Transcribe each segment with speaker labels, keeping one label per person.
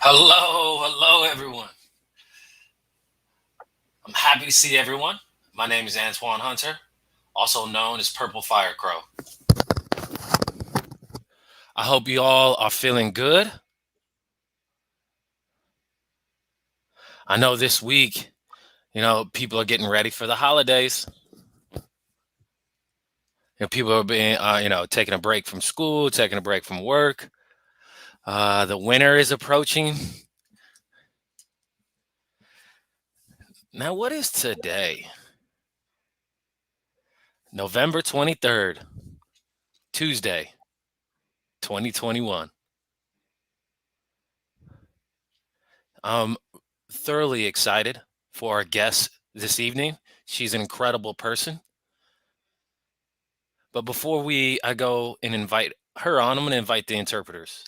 Speaker 1: Hello, everyone. I'm happy to see everyone. My name is Antoine Hunter, also known as Purple Fire Crow. I hope you all are feeling good. I know this week, people are getting ready for the holidays. People are being, taking a break from school, taking a break from work. The winter is approaching. Now, what is today? November 23rd, Tuesday, 2021. I'm thoroughly excited for our guest this evening. She's an incredible person. But before I go and invite her on, I'm going to invite the interpreters.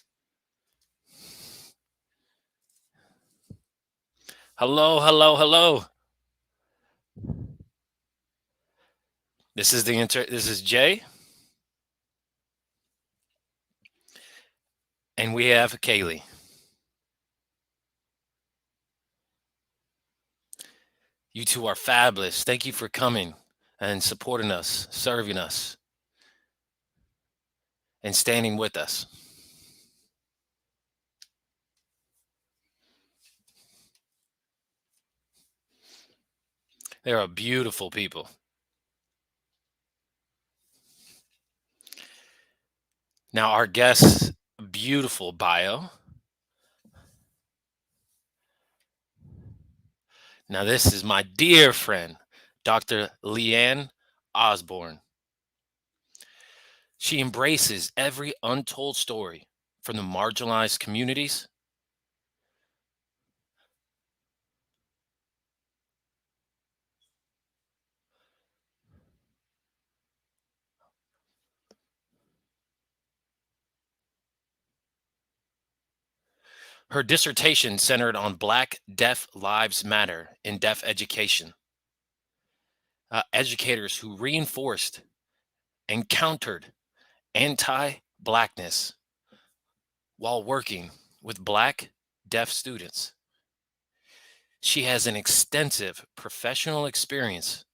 Speaker 1: Hello. This is this is Jay, and we have Kaylee. You two are fabulous. Thank you for coming and supporting us, serving us, and standing with us. They are beautiful people. Now, our guest's beautiful bio. Now, this is my dear friend, Dr. Liann Osborne. She embraces every untold story from the marginalized communities. Her dissertation centered on Black Deaf Lives Matter in deaf education. Educators who reinforced and countered anti-Blackness while working with Black deaf students. She has an extensive professional experience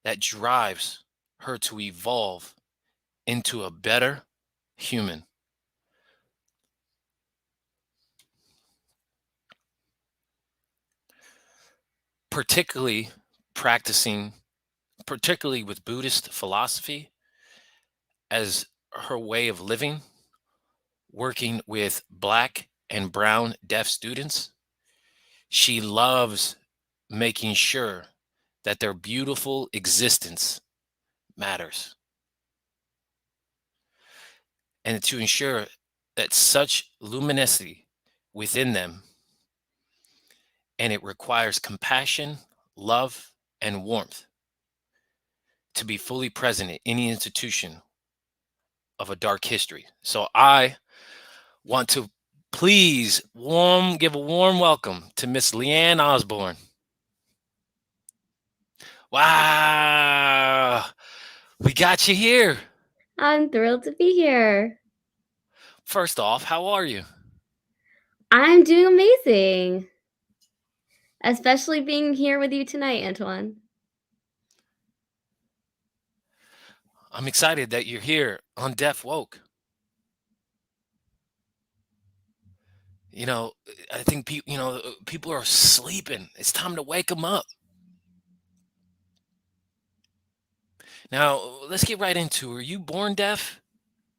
Speaker 1: that drives her to evolve into a better human. Particularly with Buddhist philosophy as her way of living, working with Black and brown deaf students. She loves making sure that their beautiful existence matters, and to ensure that such luminosity within them, and it requires compassion, love, and warmth to be fully present in any institution of a dark history. So I want to please give a warm welcome to Miss Liann Osborne. Wow, we got you here.
Speaker 2: I'm thrilled to be here.
Speaker 1: First off, how are you?
Speaker 2: I'm doing amazing. Especially being here with you tonight, Antoine.
Speaker 1: I'm excited that you're here on Deaf Woke. I think people are sleeping. It's time to wake them up. Now, let's get right into, were you born deaf?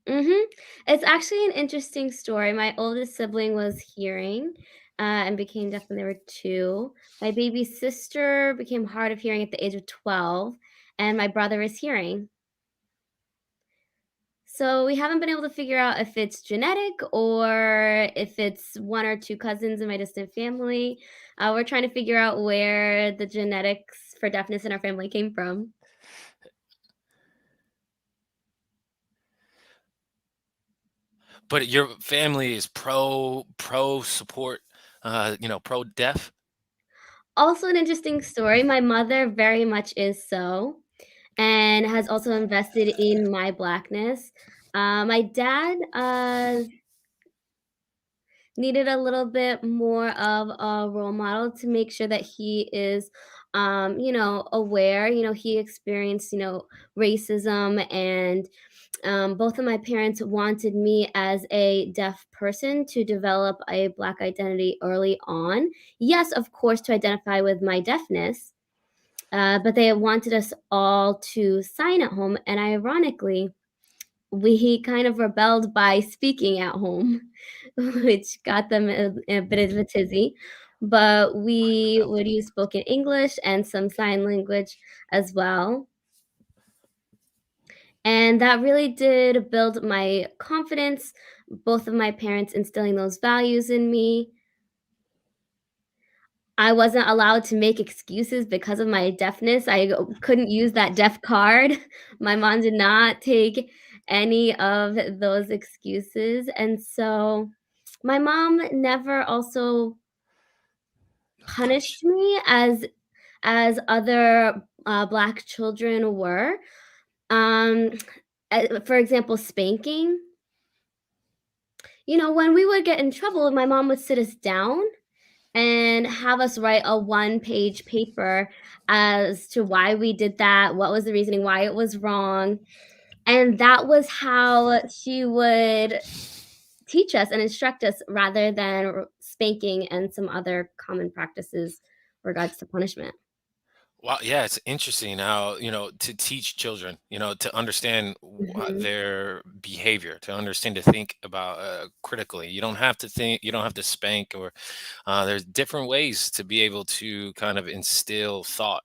Speaker 2: Mhm. It's actually an interesting story. My oldest sibling was hearing, and became deaf when they were 2. My baby sister became hard of hearing at the age of 12, and my brother is hearing. So we haven't been able to figure out if it's genetic or if it's 1 or 2 cousins in my distant family. We're trying to figure out where the genetics for deafness in our family came from.
Speaker 1: But your family is pro support, pro deaf.
Speaker 2: Also an interesting story, my mother very much is so, and has also invested in my Blackness. My dad, needed a little bit more of a role model to make sure that he is, aware. He experienced, racism, and both of my parents wanted me as a deaf person to develop a Black identity early on. Yes, of course, to identify with my deafness, but they wanted us all to sign at home. And ironically, we kind of rebelled by speaking at home, which got them a bit of a tizzy. But we would use spoken English and some sign language as well. And that really did build my confidence, both of my parents instilling those values in me. I wasn't allowed to make excuses because of my deafness. I couldn't use that deaf card. My mom did not take any of those excuses, and so my mom never also
Speaker 1: Punish.
Speaker 2: punished me as other, Black children were. Um, for example, spanking. When we would get in trouble, my mom would sit us down and have us write a one-page paper as to why we did that, what was the reasoning, why it was wrong, and that was how she would teach us and instruct us rather than spanking and some other common practices regards to punishment.
Speaker 1: Wow, yeah, it's interesting how, to teach children, to understand
Speaker 2: Mhm.
Speaker 1: their behavior, to understand, to think about critically. You don't have to think, you don't have to spank, or there's different ways to be able to kind of instill thought,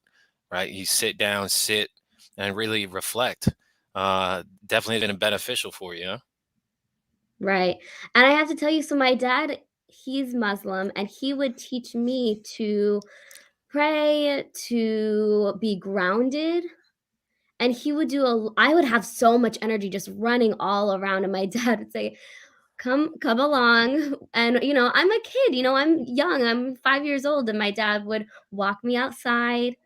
Speaker 1: right? You sit down, sit, and really reflect. Definitely been beneficial for you, huh?
Speaker 2: Right, and I have to tell you, so my dad, he's Muslim, and he would teach me to pray, to be grounded. And he would do a I would have so much energy just running all around, and my dad would say, "Come along." And, I'm a kid, I'm young, I'm 5 years old, and my dad would walk me outside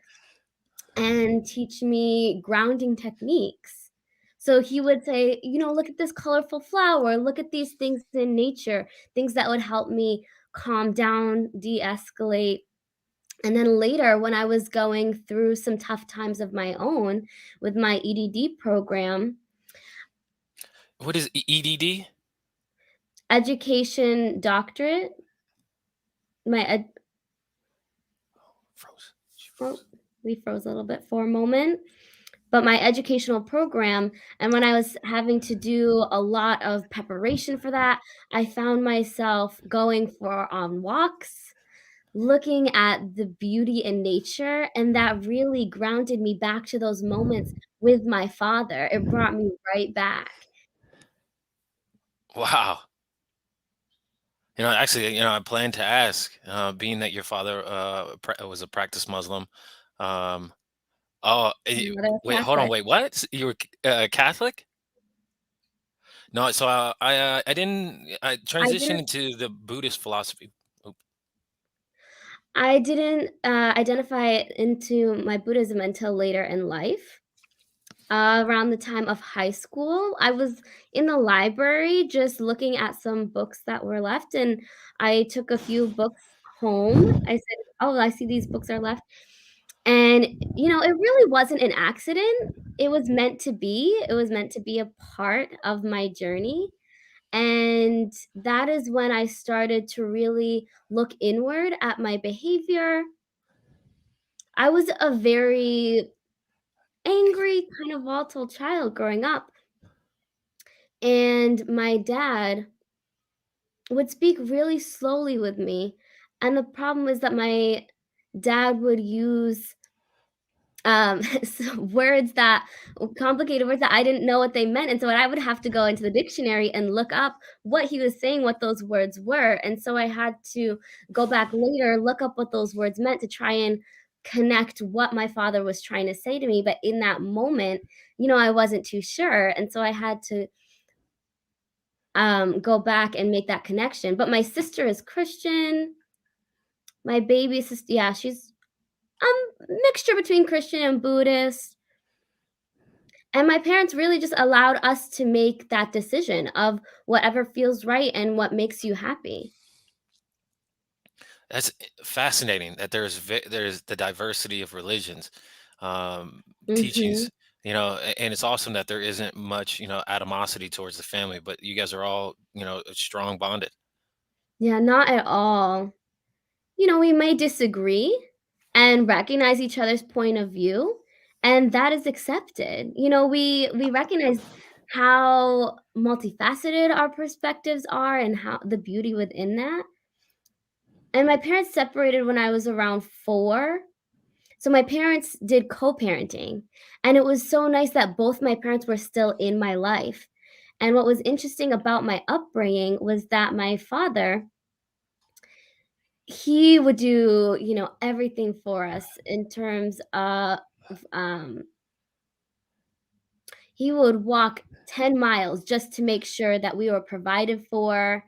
Speaker 2: and teach me grounding techniques. So he would say, "Look at this colorful flower, look at these things in nature," things that would help me calm down, de-escalate. And then later, when I was going through some tough times of my own with my EDD program,
Speaker 1: What is EDD?
Speaker 2: education doctorate, my ed
Speaker 1: Froze. She
Speaker 2: oh,
Speaker 1: froze.
Speaker 2: we froze a little bit for a moment, but my educational program, and when I was having to do a lot of preparation for that, I found myself going for on walks, looking at the beauty in nature, and that really grounded me back to those moments with my father. It brought me right back.
Speaker 1: Wow. Actually, I plan to ask, being that your father was a practiced Muslim. Um, oh,
Speaker 2: Another
Speaker 1: wait, hold on,
Speaker 2: Catholic.
Speaker 1: wait, what? You were Catholic? No, so I didn't. I
Speaker 2: I
Speaker 1: transitioned
Speaker 2: didn't
Speaker 1: into the Buddhist philosophy. Oop.
Speaker 2: I didn't, identify into my Buddhism until later in life. Around the time of high school, I was in the library just looking at some books that were left, and I took a few books home. I said, "Oh, I see these books are left." And, it really wasn't an accident. It was meant to be. It was meant to be a part of my journey. And that is when I started to really look inward at my behavior. I was a very angry, kind of volatile child growing up, and my dad would speak really slowly with me, and the problem is that my dad would use, words that complicated words that I didn't know what they meant, and so I would have to go into the dictionary and look up what he was saying, what those words were, and so I had to go back later, look up what those words meant to try and connect what my father was trying to say to me, but in that moment, I wasn't too sure, and so I had to, go back and make that connection, but my sister is Christian, my baby sister, yeah, she's, mixture between Christian and Buddhist. And my parents really just allowed us to make that decision of whatever feels right and what makes you happy.
Speaker 1: That's fascinating that there's the diversity of religions,
Speaker 2: Mhm.
Speaker 1: teachings, and it's awesome that there isn't much, animosity towards the family, but you guys are all, strong bonded.
Speaker 2: Yeah, not at all. We may disagree and recognize each other's point of view, and that is accepted. We recognize how multifaceted our perspectives are and how the beauty within that. And my parents separated when I was around 4. So my parents did co-parenting, and it was so nice that both my parents were still in my life. And what was interesting about my upbringing was that my father, he would do, everything for us in terms of, um, he would walk 10 miles just to make sure that we were provided for,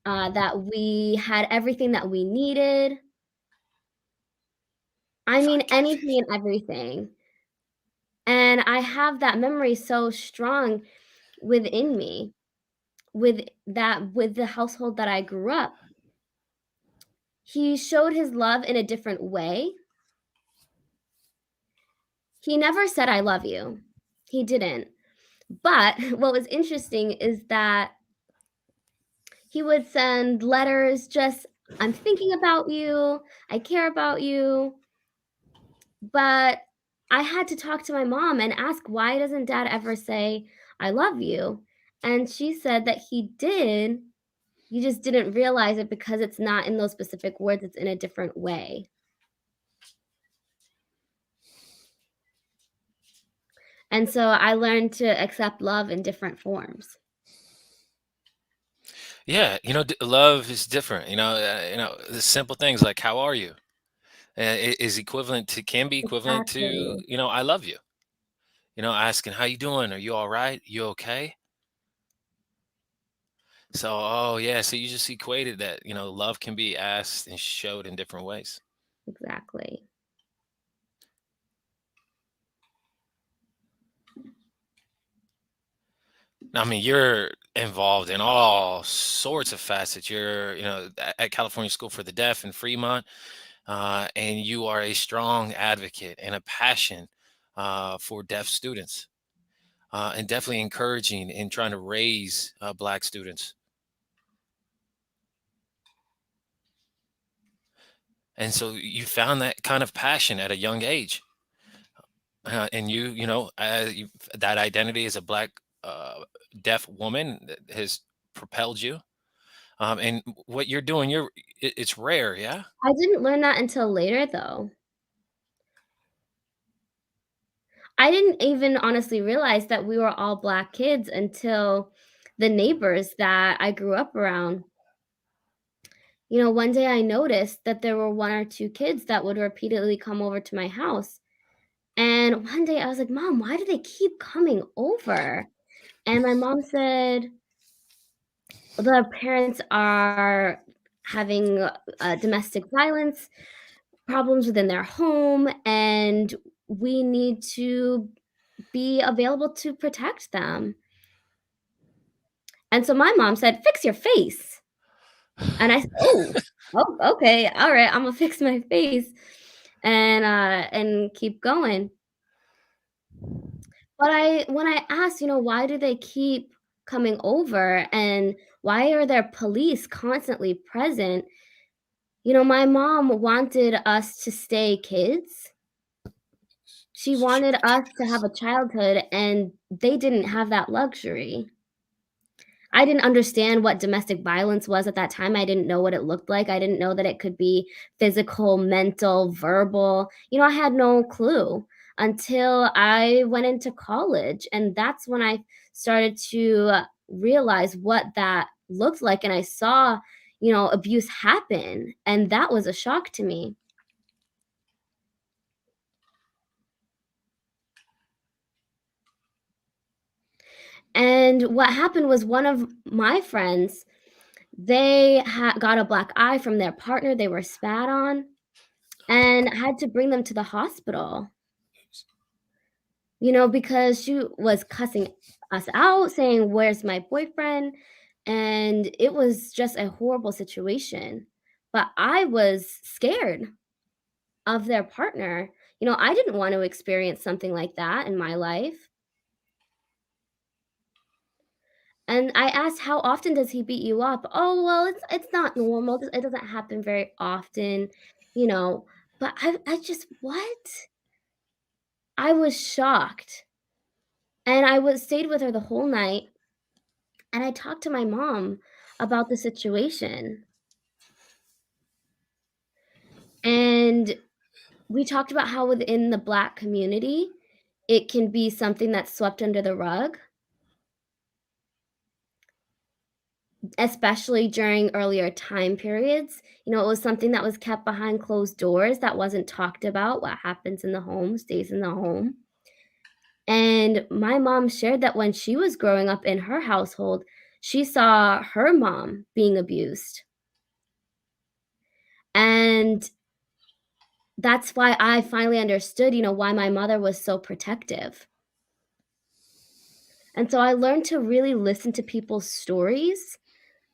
Speaker 2: that we had everything that we needed. I
Speaker 1: If I
Speaker 2: mean,
Speaker 1: catch
Speaker 2: anything
Speaker 1: these.
Speaker 2: and everything. And I have that memory so strong within me, with the household that I grew up. He showed his love in a different way. He never said, "I love you." He didn't. But what was interesting is that he would send letters just, "I'm thinking about you. I care about you." But I had to talk to my mom and ask, "Why doesn't dad ever say, 'I love you'?" And she said that he did. You just didn't realize it because it's not in those specific words, it's in a different way. And so I learned to accept love in different forms.
Speaker 1: Yeah, love is different. The simple things like "How are you?" Is equivalent to can be equivalent to
Speaker 2: Exactly,
Speaker 1: "I love you." Asking "How you doing? Are you all right? You okay?" So, oh yeah, so you just equated that, love can be asked and showed in different ways.
Speaker 2: exactly.
Speaker 1: I mean, you're involved in all sorts of facets. You're, at California School for the Deaf in Fremont, and you are a strong advocate and a passion for deaf students, and definitely encouraging in trying to raise Black students. And so you found that kind of passion at a young age, and that identity as a Black uh, deaf woman that has propelled you. And what you're doing, it's rare, yeah.
Speaker 2: I didn't learn that until later, though. I didn't even honestly realize that we were all Black kids until the neighbors that I grew up around. One day I noticed that there were 1 or 2 kids that would repeatedly come over to my house, and one day I was like, "Mom, why do they keep coming over?" And my mom said, "The parents are having, domestic violence problems within their home, and we need to be available to protect them." And so my mom said, "Fix your face." And I said, "Oh, oh, okay, alright, Imma fix my face and keep going." But when I asked, "Why do they keep coming over, and Why are there police constantly present? My mom wanted us to stay kids. She
Speaker 1: It's
Speaker 2: wanted us to have
Speaker 1: ridiculous.
Speaker 2: a childhood, and they didn't have that luxury. I didn't understand what domestic violence was at that time. I didn't know what it looked like. I didn't know that it could be physical, mental, verbal. I had no clue until I went into college. And that's when I started to realize what that looked like. And I saw, abuse happen. And that was a shock to me. And what happened was one of my friends, they got a black eye from their partner. They were spat on and had to bring them to the hospital, because she was cussing us out, saying, "Where's my boyfriend?" And it was just a horrible situation. But I was scared of their partner. I didn't want to experience something like that in my life. And I asked, "How often does he beat you up?" "Oh, well, it's not normal. It doesn't happen very often." You know, but I just what? I was shocked. And I was stayed with her the whole night, and I talked to my mom about the situation. And we talked about how within the Black community, it can be something that's swept under the rug, especially during earlier time periods. It was something that was kept behind closed doors that wasn't talked about. What happens in the home stays in the home. And my mom shared that when she was growing up in her household, she saw her mom being abused. And that's why I finally understood, why my mother was so protective. And so I learned to really listen to people's stories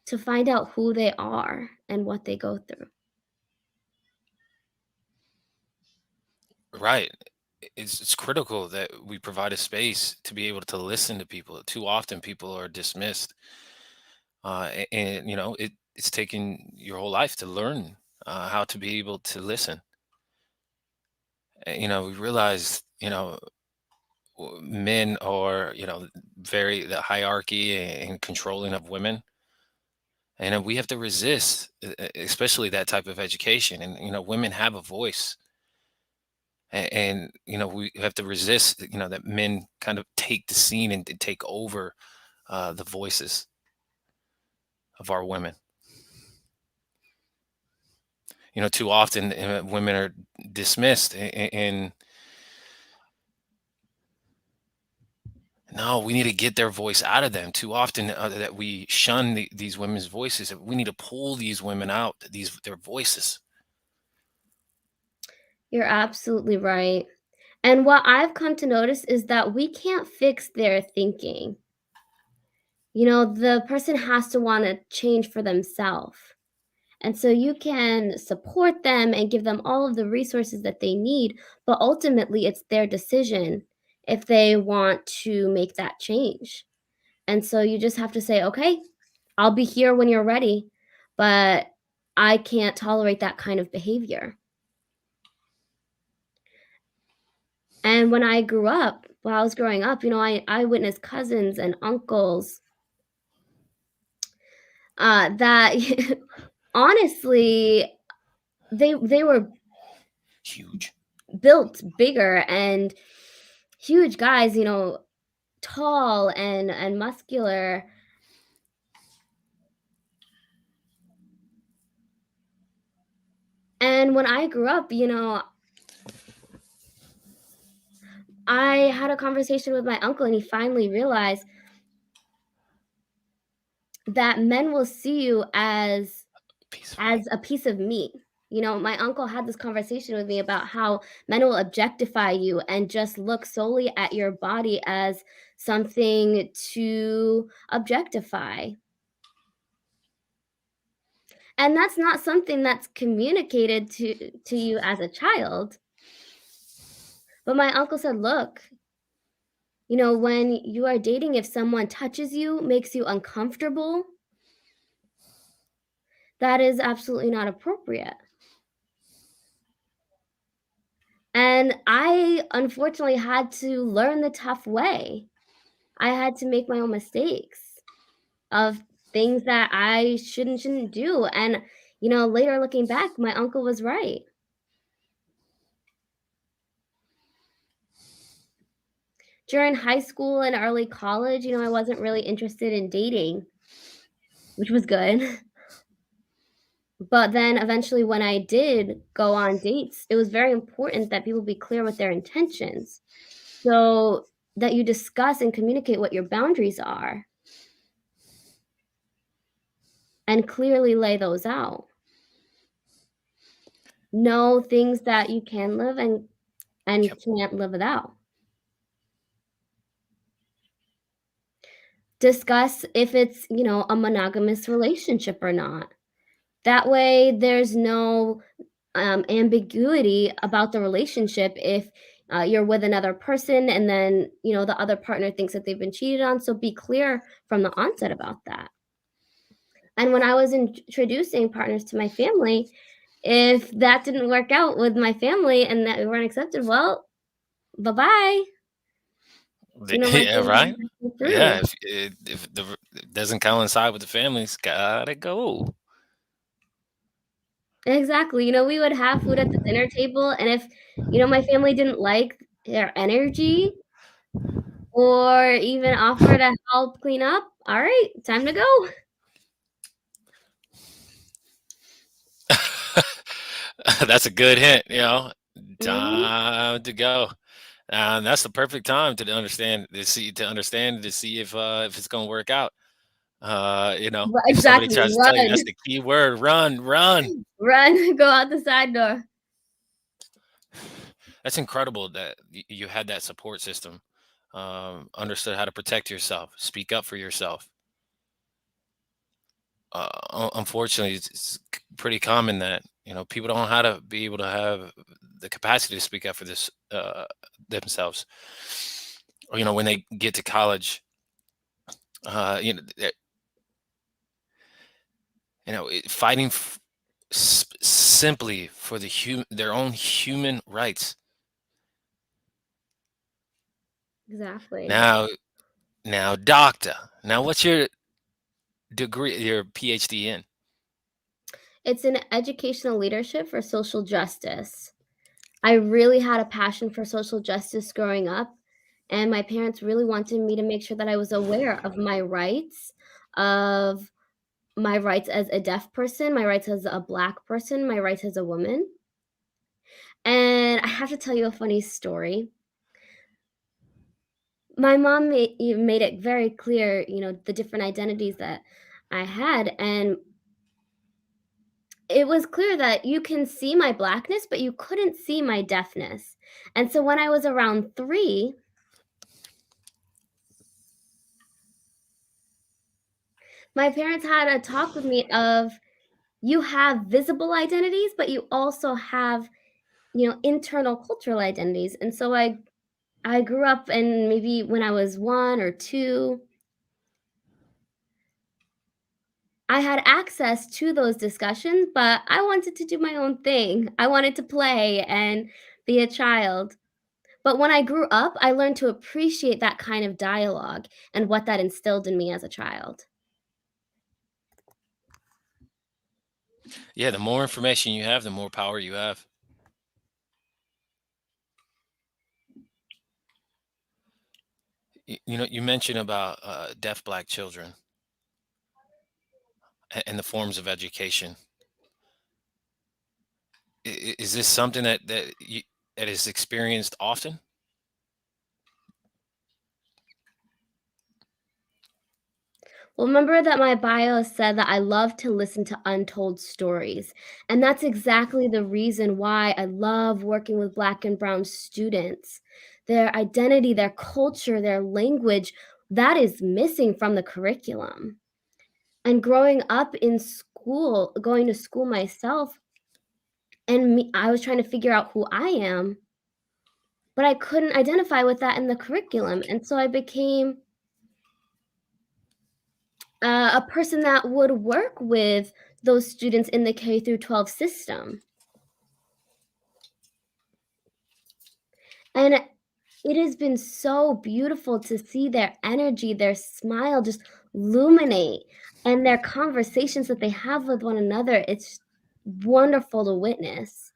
Speaker 2: to find out who they are and what they go through.
Speaker 1: Right. It's critical that we provide a space to be able to listen to people. Too often people are dismissed. And it's taken your whole life to learn how to be able to listen. We realize, men are, very the hierarchy and controlling of women. And we have to resist, especially that type of education. And, women have a voice. And we have to resist, that men kind of take the scene and take over the voices of our women. Too often women are dismissed, and no, we need to get their voice out of them. Too often that we shun these women's voices. We need to pull these women out, their voices.
Speaker 2: You're absolutely right. And what I've come to notice is that we can't fix their thinking. The person has to want to change for themselves. And so you can support them and give them all of the resources that they need, but ultimately it's their decision if they want to make that change. And so you just have to say, "Okay, I'll be here when you're ready, but I can't tolerate that kind of behavior." And when I grew up, while I was growing up, I witnessed cousins and uncles that honestly, they were
Speaker 1: Huge.
Speaker 2: built bigger and huge guys, tall and muscular. And when I grew up, I had a conversation with my uncle, and he finally realized that men will see you
Speaker 1: Piece of meat.
Speaker 2: as a piece of meat. My uncle had this conversation with me about how men will objectify you and just look solely at your body as something to objectify. And that's not something that's communicated to you as a child. But my uncle said, "Look, when you are dating, if someone touches you, makes you uncomfortable, That is absolutely not appropriate. And I unfortunately had to learn the tough way. I had to make my own mistakes of things that I shouldn't do, and, later looking back, my uncle was right. During high school and early college, I wasn't really interested in dating, which was good. But then eventually when I did go on dates, it was very important that people be clear with their intentions, so that you discuss and communicate what your boundaries are and clearly lay those out. Know things that you can live and
Speaker 1: Yep.
Speaker 2: can't live without. Discuss if it's, a monogamous relationship or not. That way, there's no, ambiguity about the relationship if, you're with another person and then, the other partner thinks that they've been cheated on, so be clear from the onset about that. And when I was introducing partners to my family, if that didn't work out with my family and that we weren't accepted, well, bye-bye. My
Speaker 1: Yeah,
Speaker 2: family
Speaker 1: right.
Speaker 2: just go
Speaker 1: Yeah,
Speaker 2: through.
Speaker 1: if it doesn't coincide with the families, gotta go.
Speaker 2: Exactly, we would have food at the dinner table, and if, my family didn't like their energy or even offer to help clean up, "Alright, time to go."
Speaker 1: That's a good hint,
Speaker 2: Mhm.
Speaker 1: time to go. And that's the perfect time to see if it's gonna work out. If somebody
Speaker 2: Exactly,
Speaker 1: tries to tell you
Speaker 2: run,
Speaker 1: that's the key word, run, run.
Speaker 2: run, go out the side door.
Speaker 1: That's incredible that you had that support system. Understood how to protect yourself, speak up for yourself. Unfortunately, it's pretty common that people don't know how to be able to have the capacity to speak up for this themselves. Or when they get to college, fighting simply for their own human rights.
Speaker 2: Exactly.
Speaker 1: Now, doctor. Now, what's your degree? Your PhD in?
Speaker 2: It's in educational leadership for social justice. I really had a passion for social justice growing up, and my parents really wanted me to make sure that I was aware of my rights as a deaf person, my rights as a Black person, my rights as a woman. And I have to tell you a funny story. My mom made it very clear, the different identities that I had, and it was clear that you can see my Blackness, but you couldn't see my deafness. And so when I was around 3, my parents had a talk with me of, "You have visible identities, but you also have, internal cultural identities." And so I grew up and maybe when I was 1 or 2, I had access to those discussions, but I wanted to do my own thing. I wanted to play and be a child. But when I grew up, I learned to appreciate that kind of dialogue and what that instilled in me as a child.
Speaker 1: Yeah, the more information you have, the more power you have. You mentioned about deaf Black children and the forms of education. Is this something that is experienced often?
Speaker 2: Well, remember that my bio said that I love to listen to untold stories. And that's exactly the reason why I love working with Black and Brown students. Their identity, their culture, their language, that is missing from the curriculum. And growing up in school, going to school myself, and I was trying to figure out who I am, but I couldn't identify with that in the curriculum. And so I became a person that would work with those students in the K through 12 system. And it has been so beautiful to see their energy, their smile just illuminate, and their conversations that they have with one another. It's wonderful to witness.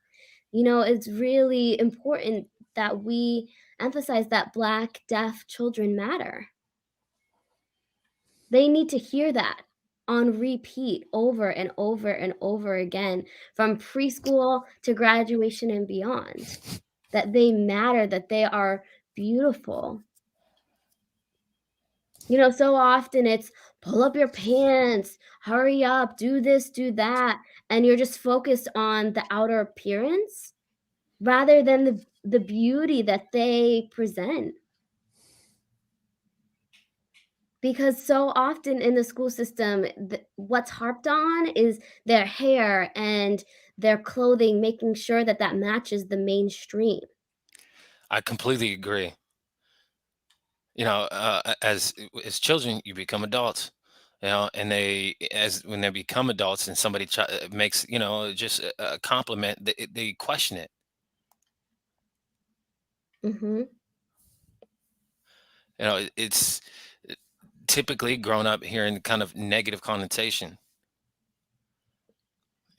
Speaker 2: It's really important that we emphasize that Black, deaf children matter. They need to hear that on repeat over and over and over again from preschool to graduation and beyond. That they matter, that they are beautiful. So often it's pull up your pants, hurry up, do this, do that, and you're just focused on the outer appearance rather than the beauty that they present. Because so often in the school system, what's harped on is their hair and their clothing, making sure that that matches the mainstream.
Speaker 1: I completely agree. As children, you become adults. And they as when they become adults, and somebody makes just a compliment, they question it.
Speaker 2: Mhm.
Speaker 1: It's typically grown up hearing kind of negative connotation.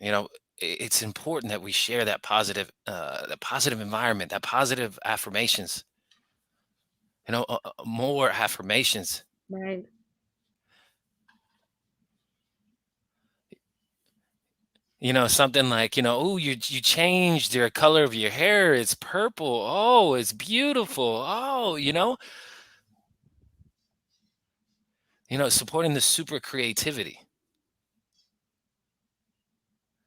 Speaker 1: You know, it's important that we share that positive environment, that positive affirmations. More affirmations.
Speaker 2: Right.
Speaker 1: Something like, oh, you changed your color of your hair. It's purple. Oh, it's beautiful. Oh, supporting the super creativity.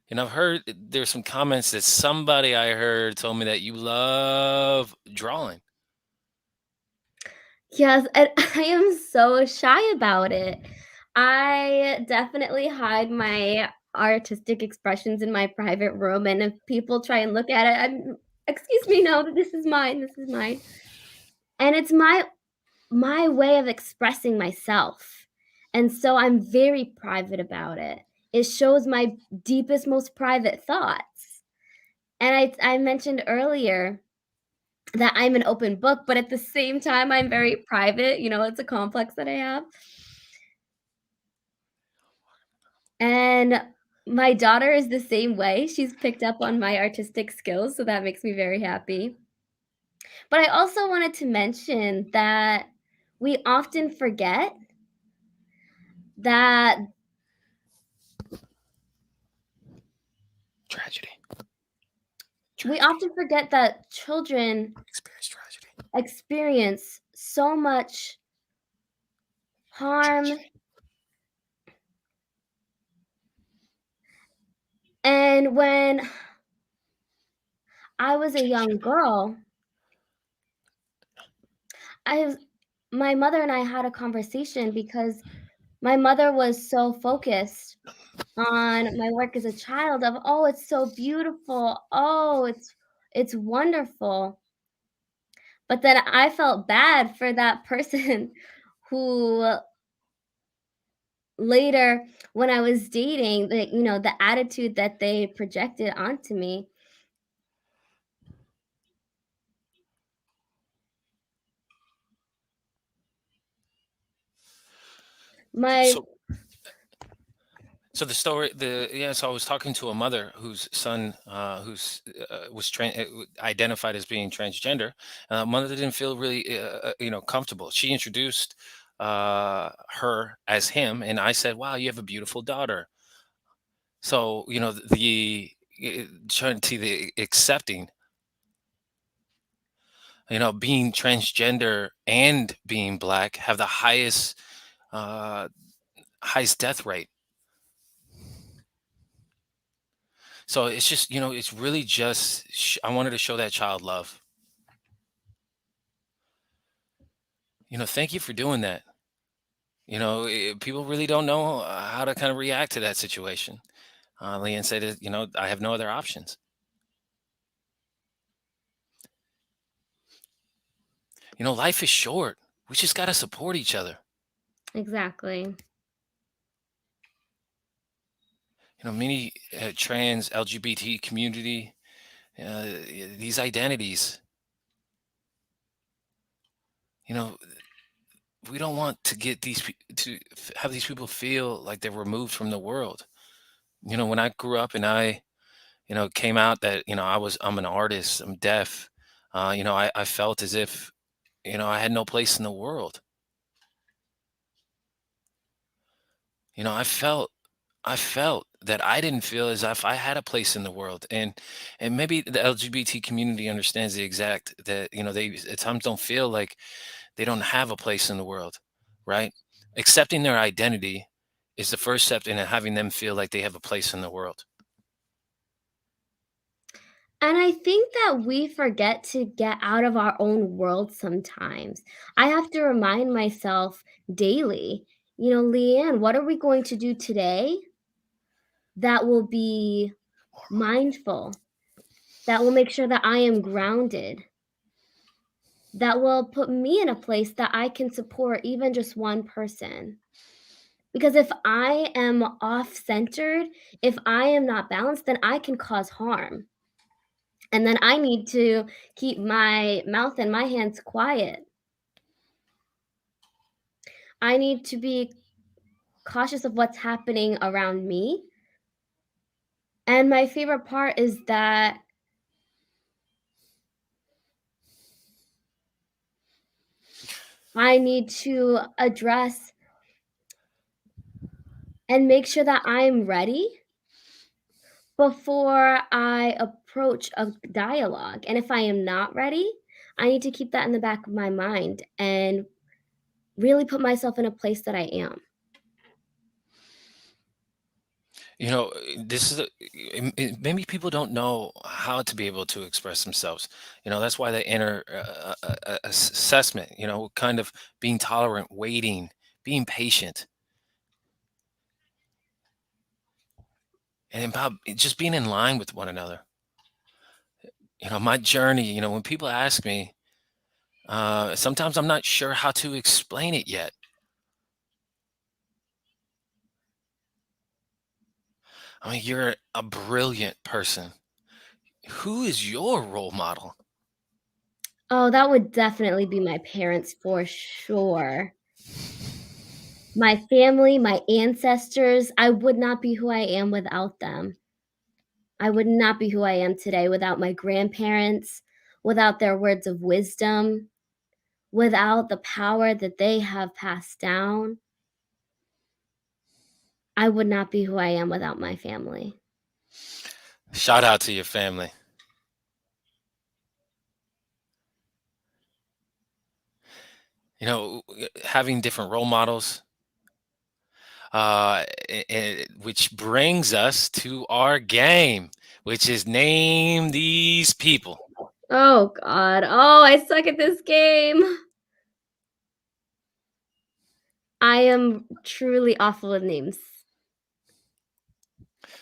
Speaker 1: I've heard there's some comments that somebody I heard told me that you love drawing.
Speaker 2: Yes, and I am so shy about it. I definitely hide my artistic expressions in my private room, and if people try and look at it, "Excuse me, no, this is mine, this is mine." And it's my way of expressing myself, and so I'm very private about it. It shows my deepest, most private thoughts. And I mentioned earlier that I'm an open book, but at the same time, I'm very private. It's a complex that I have. And my daughter is the same way. She's picked up on my artistic skills, so that makes me very happy. But I also wanted to mention that we often forget that
Speaker 1: Tragedy.
Speaker 2: we
Speaker 1: Tragedy.
Speaker 2: often forget that children
Speaker 1: Experience tragedy.
Speaker 2: experience so much harm.
Speaker 1: Tragedy.
Speaker 2: And when I was a young girl, I was my mother and I had a conversation because my mother was so focused on my work as a child of, "Oh, it's so beautiful. Oh, it's wonderful." But then I felt bad for that person who later when I was dating, the attitude that they projected onto me. My
Speaker 1: So the story, so I was talking to a mother whose son, who's was identified as being transgender. Mother didn't feel really, comfortable. She introduced her as him, and I said, "Wow, you have a beautiful daughter." So trying to the accepting, being transgender and being black have the uh, highest death rate. So it's just, it's really just, I wanted to show that child love. Thank you for doing that. People really don't know how to kind of react to that situation. Leanne said, I have no other options. Life is short. We just got to support each other.
Speaker 2: Exactly.
Speaker 1: many trans LGBT community, these identities, you know, we don't want to get have these people feel like they're removed from the world. When I grew up and I, came out that, I'm an artist, I'm deaf, I felt as if, I had no place in the world. I felt that I didn't feel as if I had a place in the world. And maybe the LGBT community understands the exact that, they at times don't feel like they don't have a place in the world, right? Accepting their identity is the first step in having them feel like they have a place in the world.
Speaker 2: And I think that we forget to get out of our own world sometimes. I have to remind myself daily, Leanne, what are we going to do today that will be mindful, that will make sure that I am grounded, that will put me in a place that I can support even just one person? Because if I am off centered, if I am not balanced, then I can cause harm. And then I need to keep my mouth and my hands quiet. I need to be cautious of what's happening around me. And my favorite part is that I need to address and make sure that I'm ready before I approach a dialogue. And if I am not ready, I need to keep that in the back of my mind and really put myself in a place that I am.
Speaker 1: This is maybe people don't know how to be able to express themselves. That's why they enter assessment. Kind of being tolerant, waiting, being patient, and about just being in line with one another. My journey. When people ask me, sometimes I'm not sure how to explain it yet. I mean, you're a brilliant person. Who is your role model?
Speaker 2: Oh, that would definitely be my parents for sure. My family, my ancestors, I would not be who I am without them. I would not be who I am today without my grandparents, without their words of wisdom, without the power that they have passed down. I would not be who I am without my family.
Speaker 1: Shout out to your family. Having different role models, which brings us to our game, which is name these people.
Speaker 2: Oh god. Oh, I suck at this game. I am truly awful with names.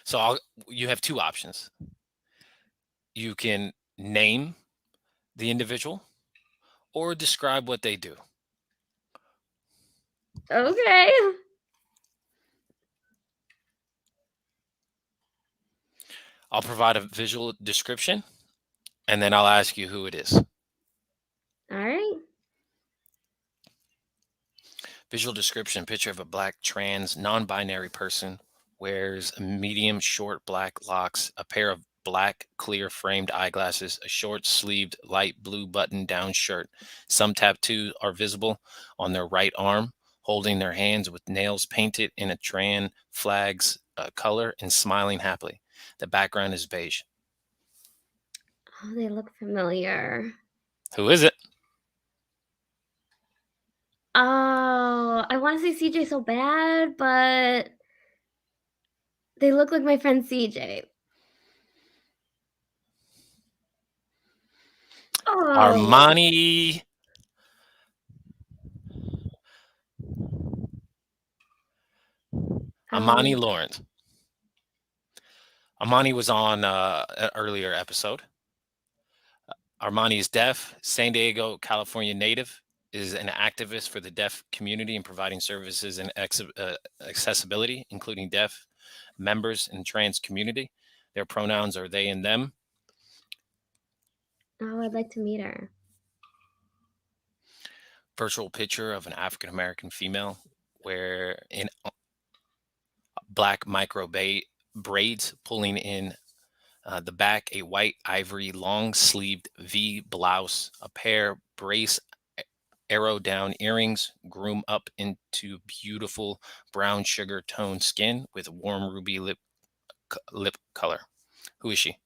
Speaker 1: So you have two options. You can name the individual or describe what they do.
Speaker 2: Okay.
Speaker 1: I'll provide a visual description and then I'll ask you who it is.
Speaker 2: All right.
Speaker 1: Visual description: picture of a black trans non-binary person, wears medium short black locks, a pair of black clear framed eyeglasses, a short sleeved light blue button down shirt. Some tattoos are visible on their right arm, holding their hands with nails painted in a trans flag's color and smiling happily. The background is beige.
Speaker 2: Oh, they look familiar.
Speaker 1: Who is it?
Speaker 2: Oh, I wanna say CJ so bad, but they look like my friend CJ. Oh,
Speaker 1: Armani. Amani
Speaker 2: um,
Speaker 1: Lawrence. Amani was on an earlier episode. Armani is deaf, San Diego, California native, is an activist for the deaf community and providing services and accessibility, including deaf members in trans community. Their pronouns are they and them.
Speaker 2: Oh, I'd like to meet her.
Speaker 1: Virtual picture of an African American female where in black braids pulling in the back, a white ivory long sleeved V blouse, a pair brace arrow down earrings, groom up into beautiful brown sugar toned skin with warm ruby lip color. Who is she?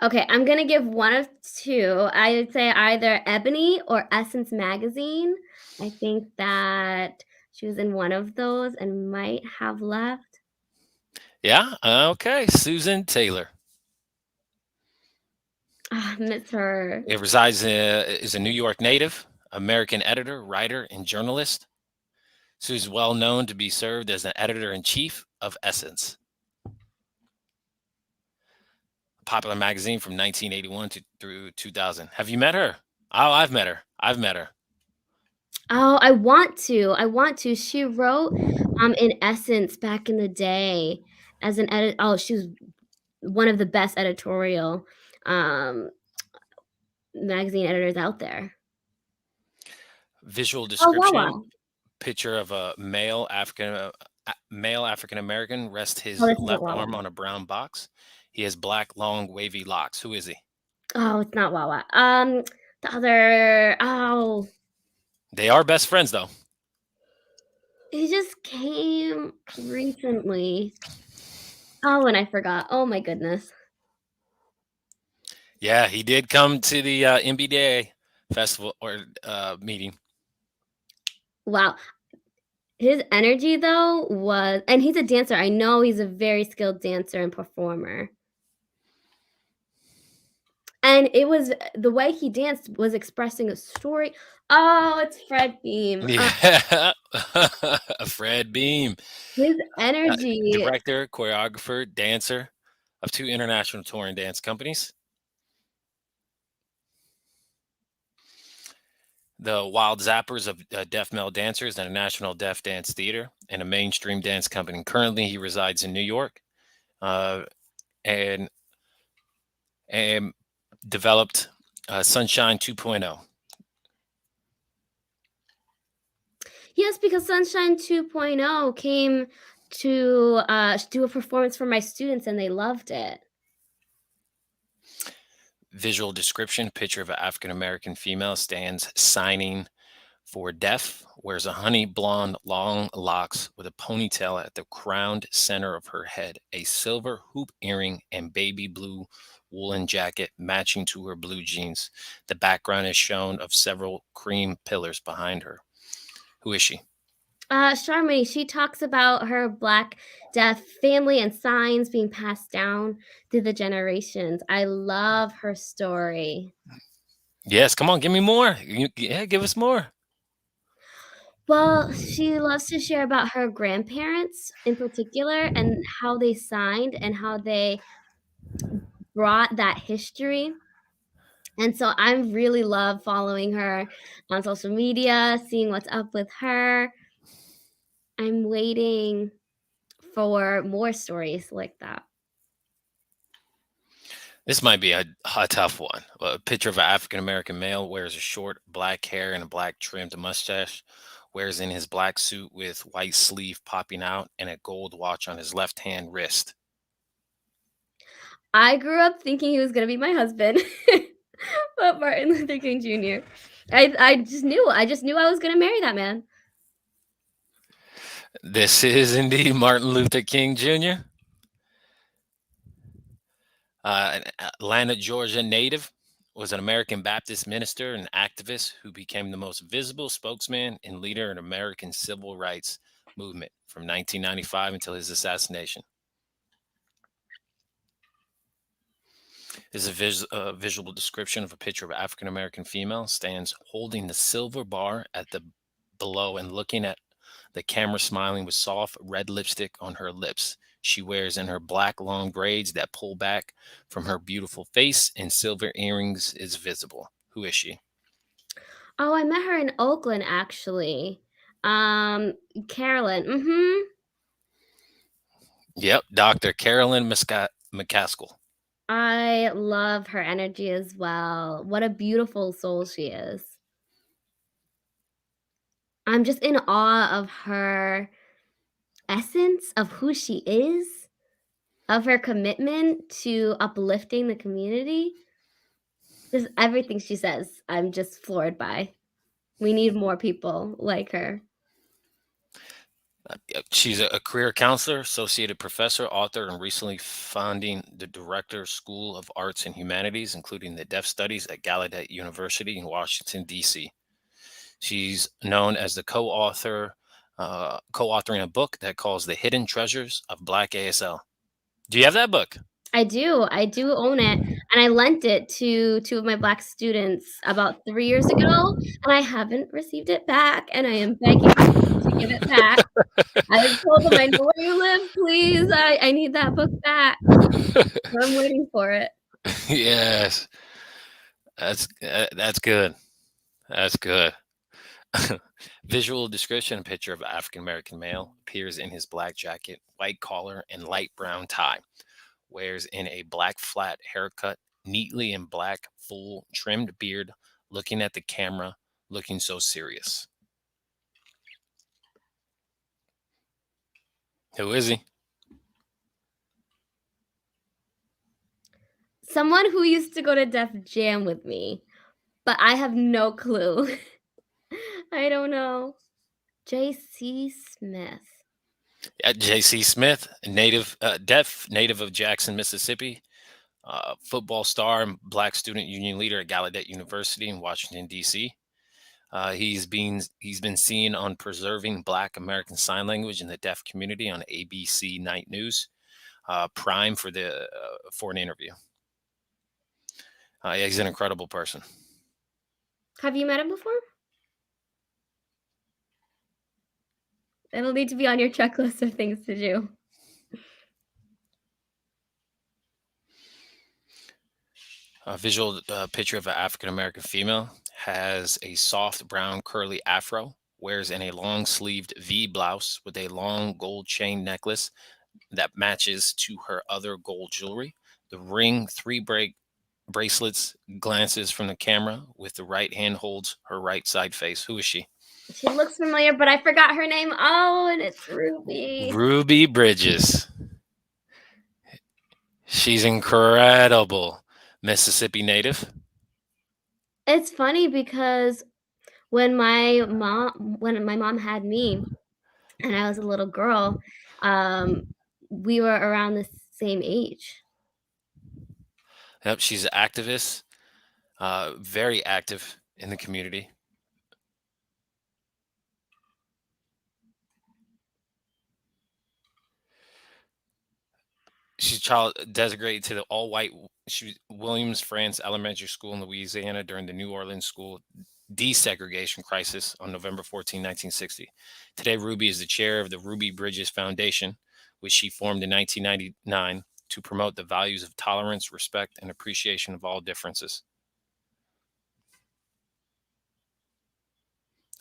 Speaker 2: Okay, I'm gonna give one of two. I would say either Ebony or Essence Magazine. I think that she was in one of those and might have left.
Speaker 1: Yeah, okay, Susan Taylor.
Speaker 2: Ah, miss her.
Speaker 1: It resides is a New York native, American editor, writer, and journalist. Sue's well known to be served as an editor in chief of Essence, a popular magazine from 1981 through 2000. Have you met her? Oh, I've met her. I've met her.
Speaker 2: Oh, I want to. I want to. She wrote in Essence back in the day as an edit. Oh, she was one of the best editorial um magazine editors out there.
Speaker 1: Visual
Speaker 2: Oh,
Speaker 1: description:
Speaker 2: Wawa.
Speaker 1: picture of a male African American rests
Speaker 2: Oh,
Speaker 1: his
Speaker 2: this isn't
Speaker 1: left
Speaker 2: Wawa.
Speaker 1: arm on a brown box. He has black, long, wavy locks. Who is he?
Speaker 2: Oh, it's not Wawa. The other. Oh,
Speaker 1: They are best friends, though.
Speaker 2: he just came recently. Oh, and I forgot. Oh my goodness.
Speaker 1: Yeah, he did come to the MBDA festival or meeting.
Speaker 2: Wow. His energy though was, and he's a dancer. I know he's a very skilled dancer and performer. And it was the way he danced was expressing a story. Oh, it's Fred Beam.
Speaker 1: Yeah, Fred Beam,
Speaker 2: His energy.
Speaker 1: director, choreographer, dancer of two international touring dance companies. The Wild Zappers of Deaf Male Dancers and a National Deaf Dance Theater and a mainstream dance company. Currently, he resides in New York uh, and, and developed Sunshine 2.0.
Speaker 2: Yes, because Sunshine 2.0 came to do a performance for my students and they loved it.
Speaker 1: Visual description: picture of an African American female stands signing for deaf, wears a honey blonde long locks with a ponytail at the crowned center of her head, a silver hoop earring, and baby blue woolen jacket matching to her blue jeans. The background is shown of several cream pillars behind her. Who is she?
Speaker 2: Charmaine, she talks about her Black deaf family and signs being passed down through the generations. I love her story.
Speaker 1: Yes, come on, give me more. Yeah, give us more.
Speaker 2: Well, she loves to share about her grandparents in particular and how they signed and how they brought that history. And so I really love following her on social media, seeing what's up with her. I'm waiting for more stories like that.
Speaker 1: This might be a tough one. A picture of an African American male wears a short black hair and a black trimmed mustache, wears in his black suit with white sleeve popping out and a gold watch on his left hand wrist.
Speaker 2: I grew up thinking he was gonna be my husband, but Martin Luther King Jr. I just knew I was gonna marry that man.
Speaker 1: This is indeed Martin Luther King Jr., an Atlanta, Georgia native, was an American Baptist minister and activist who became the most visible spokesman and leader in American civil rights movement from 1995 until his assassination. This is a visual description of a picture of an African American female stands holding the silver bar at the below and looking at the camera, smiling with soft red lipstick on her lips. She wears in her black long braids that pull back from her beautiful face, and silver earrings is visible. Who is she?
Speaker 2: Oh, I met her in Oakland, actually. Um, Carolyn, mhm.
Speaker 1: Yep, Dr. Carolyn McCaskill.
Speaker 2: I love her energy as well. What a beautiful soul she is. I'm just in awe of her essence, of who she is, of her commitment to uplifting the community. Just everything she says, I'm just floored by. We need more people like her.
Speaker 1: Yep, she's a career counselor, associated professor, author, and recently founding the director School of Arts and Humanities, including the Deaf Studies at Gallaudet University in Washington, D.C. She's known as the co-authoring a book that calls The Hidden Treasures of Black ASL. Do you have that book?
Speaker 2: I do own it, and I lent it to 2 of my Black students about 3 years ago, and I haven't received it back, and I am begging them to give it back. I told them, "I know where you live, please, I need that book back." So I'm waiting for it.
Speaker 1: Yes, that's good. That's good. Visual description: a picture of an African American male appears in his black jacket, white collar, and light brown tie. Wears in a black flat haircut, neatly in black, full trimmed beard, looking at the camera, looking so serious. Who is he?
Speaker 2: Someone who used to go to Def Jam with me, but I have no clue. I don't know. JC Smith.
Speaker 1: J.C. Smith, native of Jackson, Mississippi, football star and Black Student Union leader at Gallaudet University in Washington, D.C. He's been seen on preserving Black American Sign Language in the deaf community on ABC Night News, prime for an interview. Yeah, he's an incredible person.
Speaker 2: Have you met him before? It'll need to be on your checklist of things to do.
Speaker 1: A visual picture of an African American female has a soft brown curly afro, wears in a long sleeved V blouse with a long gold chain necklace that matches to her other gold jewelry. The ring, bracelets, glances from the camera with the right hand holds her right side face. Who is she?
Speaker 2: She looks familiar, but I forgot her name. Oh, and it's Ruby.
Speaker 1: Ruby Bridges. She's incredible. Mississippi native.
Speaker 2: It's funny because when my mom had me and I was a little girl, um, we were around the same age.
Speaker 1: Yep, she's an activist, very active in the community. She's child designated to the all-white Williams France Elementary School in Louisiana during the New Orleans school desegregation crisis on November 14, 1960. Today, Ruby is the chair of the Ruby Bridges Foundation, which she formed in 1999 to promote the values of tolerance, respect, and appreciation of all differences.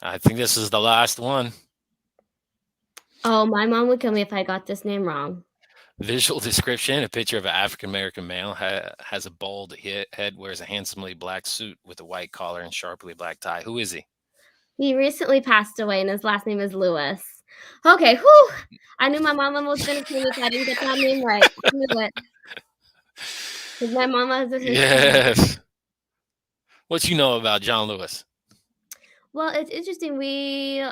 Speaker 1: I think this is the last one.
Speaker 2: Oh, my mom would kill me if I got this name wrong.
Speaker 1: Visual description: a picture of an African American male has a bald head, wears a handsomely black suit with a white collar and sharply black tie. Who is he?
Speaker 2: He recently passed away, and his last name is Lewis. Okay, whew! I knew my mama was gonna kill me if I didn't get that name right. I knew it. 'Cause my mama has a history.
Speaker 1: Yes. What you know about John Lewis?
Speaker 2: Well, it's interesting, we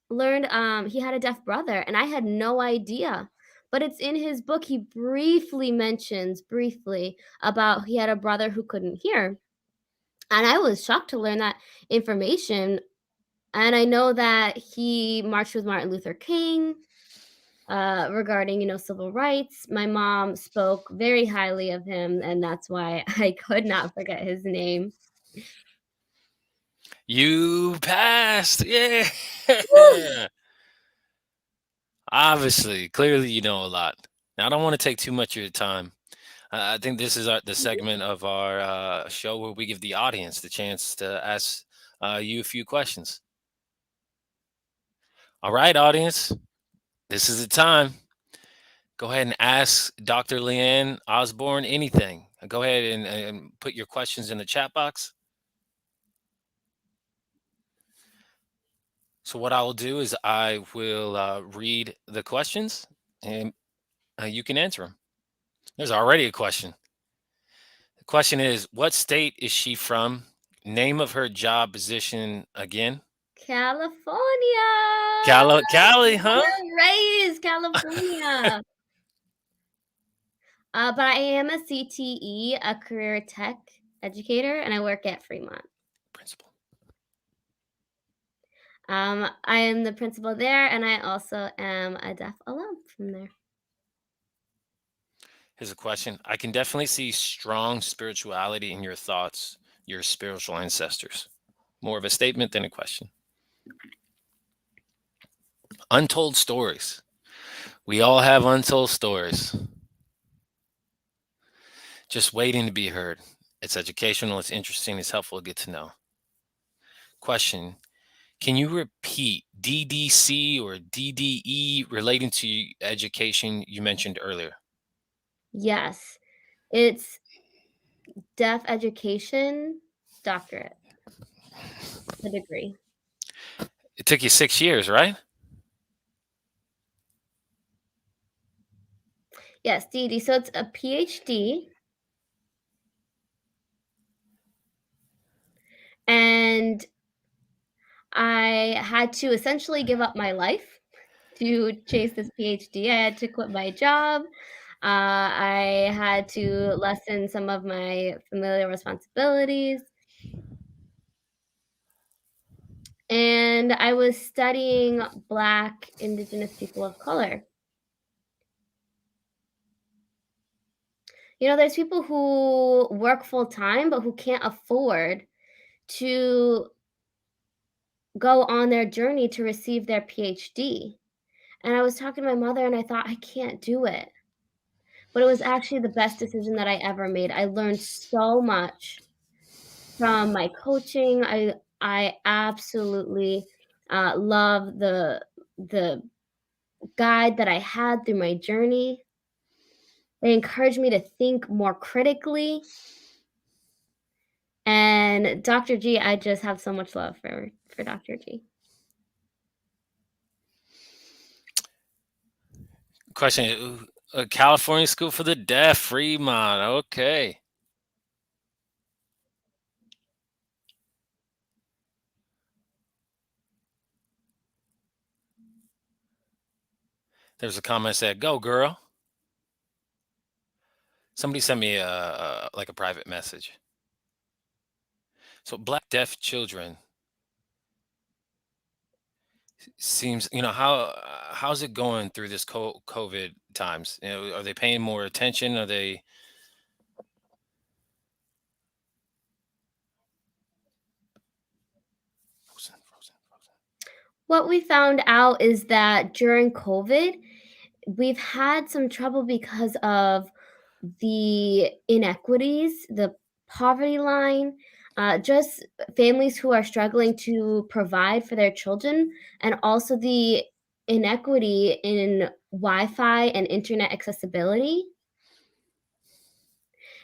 Speaker 2: learned, he had a deaf brother, and I had no idea. But it's in his book, he briefly about he had a brother who couldn't hear, and I was shocked to learn that information, and I know that he marched with Martin Luther King, regarding, civil rights. My mom spoke very highly of him, and that's why I could not forget his name.
Speaker 1: You passed. Yeah.
Speaker 2: Woo!
Speaker 1: Obviously, clearly, you know a lot. Now, I don't want to take too much of your time. I think this is the
Speaker 2: Mhm.
Speaker 1: segment of our show where we give the audience the chance to ask you a few questions. All right, audience, this is the time. Go ahead and ask Dr. Liann Osborne anything. Go ahead and put your questions in the chat box. So what I will do is I will read the questions and you can answer them. There's already a question. The question is, what state is she from? Name of her job position again.
Speaker 2: California!
Speaker 1: Cali,
Speaker 2: Born
Speaker 1: huh?
Speaker 2: and raised California. But I am a CTE, a career tech educator, and I work at Fremont.
Speaker 1: Principal.
Speaker 2: I am the principal there, and I also am a deaf alum from there.
Speaker 1: Here's a question. I can definitely see strong spirituality in your thoughts, your spiritual ancestors. More of a statement than a question. Untold stories. We all have untold stories. Just waiting to be heard. It's educational, it's interesting, it's helpful to get to know. Question. Can you repeat DDC or DDE relating to education you mentioned earlier?
Speaker 2: Yes, it's deaf education doctorate, the degree.
Speaker 1: It took you 6 years, right?
Speaker 2: Yes, DD. So it's a PhD. And I had to essentially give up my life to chase this PhD. I had to quit my job. I had to lessen some of my familial responsibilities. And I was studying Black Indigenous people of color. There's people who work full time, but who can't afford to go on their journey to receive their PhD. And I was talking to my mother and I thought, I can't do it. But it was actually the best decision that I ever made. I learned so much from my coaching. I absolutely love the guide that I had through my journey. They encouraged me to think more critically. And Dr. G, I just have so much love for Dr. G.
Speaker 1: Question. California School for the Deaf, Fremont. Okay. There's a comment that said, "Go, girl." Somebody sent me like a private message. So Black deaf children seems, how's it going through this COVID times? Are they paying more attention? Are they frozen?
Speaker 2: What we found out is that during COVID, we've had some trouble because of the inequities, the poverty line, just families who are struggling to provide for their children, and also the inequity in Wi-Fi and internet accessibility.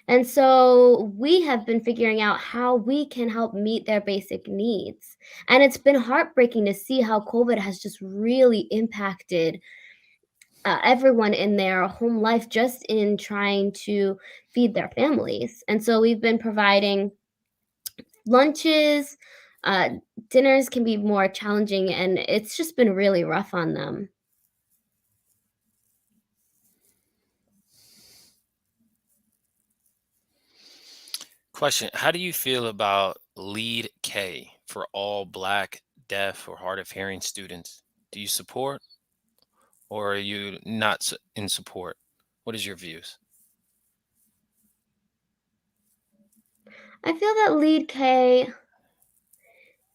Speaker 2: And so we have been figuring out how we can help meet their basic needs. And it's been heartbreaking to see how COVID has just really impacted everyone in their home life just in trying to feed their families. And so we've been providing lunches, uh, dinners can be more challenging, and it's just been really rough on them.
Speaker 1: Question. How do you feel about Lead K for all Black, deaf, or hard of hearing students? Do you support or are you not in support? What is your views?
Speaker 2: I feel that Lead K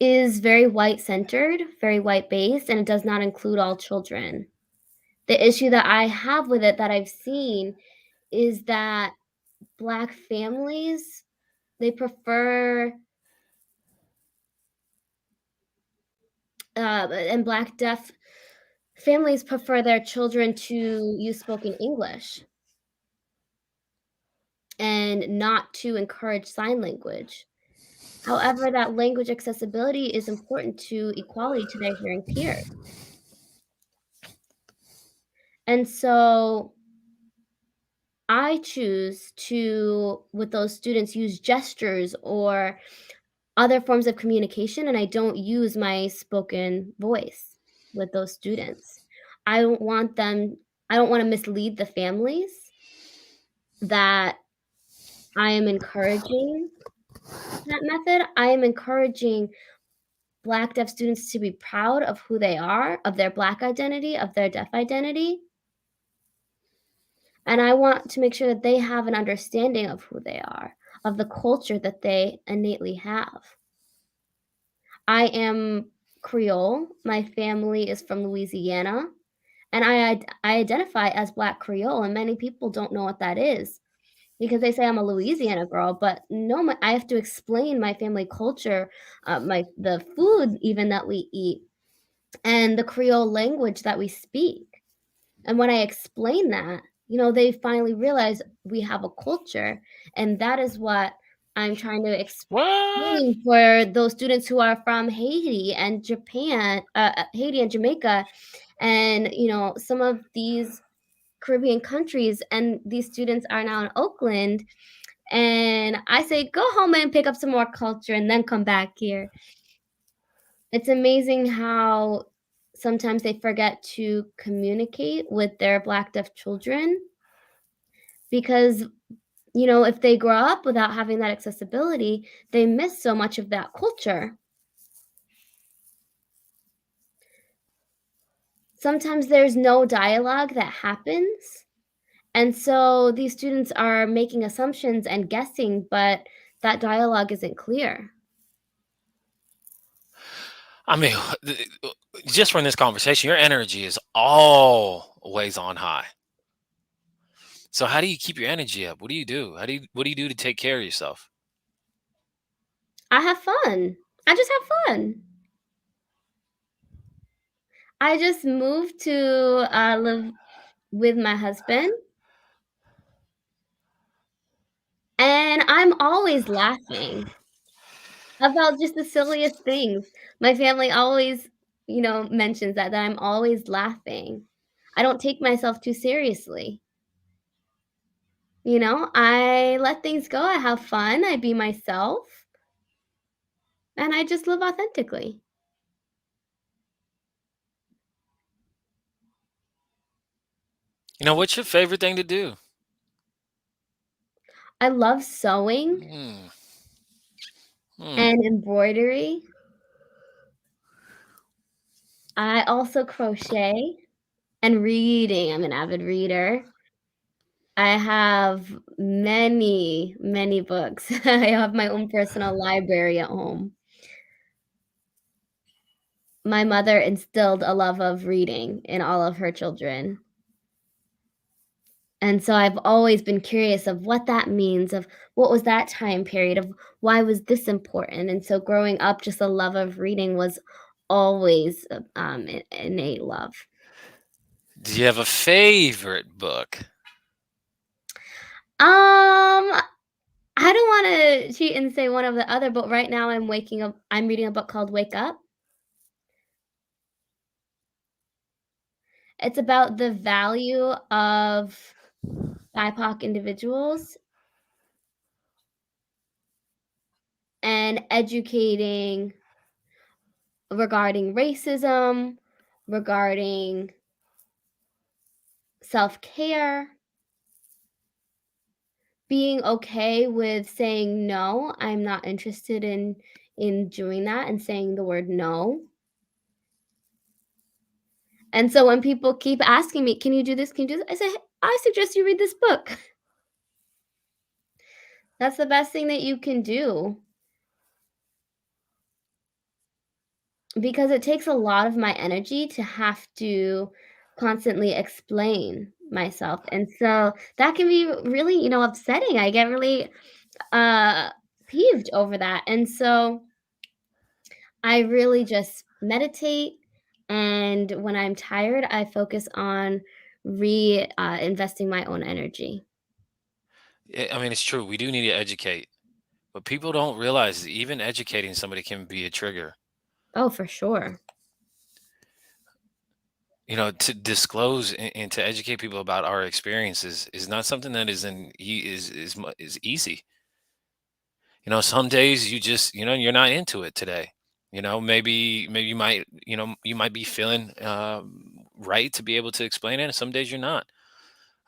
Speaker 2: is very white centered, very white based, and it does not include all children. The issue that I have with it that I've seen is that Black families, they prefer and Black deaf families prefer their children to use spoken English and not to encourage sign language. However, that language accessibility is important to equality to their hearing peers. And so I choose to, with those students, use gestures or other forms of communication, and I don't use my spoken voice with those students. I don't want them I don't wanna mislead the families that I am encouraging that method. I am encouraging Black deaf students to be proud of who they are, of their Black identity, of their deaf identity, and I want to make sure that they have an understanding of who they are, of the culture that they innately have. I am Creole. My family is from Louisiana, and I identify as Black Creole, and many people don't know what that is because they say I'm a Louisiana girl, but no, I have to explain my family culture, the food even that we eat, and the Creole language that we speak. And when I explain that, they finally realize we have a culture, and that is what I'm trying to
Speaker 1: What?
Speaker 2: explain for those students who are from Haiti and Japan, Haiti and Jamaica, and, some of these Caribbean countries, and these students are now in Oakland, and I say, "Go home and pick up some more culture and then come back here." It's amazing how sometimes they forget to communicate with their Black deaf children because, if they grow up without having that accessibility, they miss so much of that culture. Sometimes there's no dialogue that happens, and so these students are making assumptions and guessing, but that dialogue isn't clear.
Speaker 1: I mean, just from this conversation, your energy is always on high. So how do you keep your energy up? What do you do? What do you do to take care of yourself?
Speaker 2: I have fun. I just have fun. I just moved to, live with my husband, and I'm always laughing about just the silliest things. My family always, mentions that I'm always laughing. I don't take myself too seriously. I let things go, I have fun, I be myself, and I just live authentically.
Speaker 1: What's your favorite thing to do?
Speaker 2: I love sewing
Speaker 1: Hmm. Hmm.
Speaker 2: and embroidery. I also crochet and reading. I'm an avid reader. I have many, many books. I have my own personal library at home. My mother instilled a love of reading in all of her children. And so I've always been curious of what that means, of what was that time period, of why was this important. And so growing up, just a love of reading was always innate love.
Speaker 1: Do you have a favorite book?
Speaker 2: I don't want to cheat and say one of the other, but right now I'm waking up. I'm reading a book called Wake Up. It's about the value of BIPOC individuals and educating regarding racism, regarding self-care, being okay with saying no, I'm not interested in doing that and saying the word no. And so when people keep asking me, "Can you do this? Can you do this?" I say, "I suggest you read this book." That's the best thing that you can do because it takes a lot of my energy to have to constantly explain myself. And so that can be really, upsetting. I get really uh peeved over that. And so I really just meditate and when I'm tired, I focus on investing my own energy.
Speaker 1: I mean, it's true. We do need to educate, but people don't realize that even educating somebody can be a trigger.
Speaker 2: Oh, for sure.
Speaker 1: To disclose and to educate people about our experiences is not something that is easy. Some days you're not into it today. Maybe you might be feeling right to be able to explain it, and some days you're not.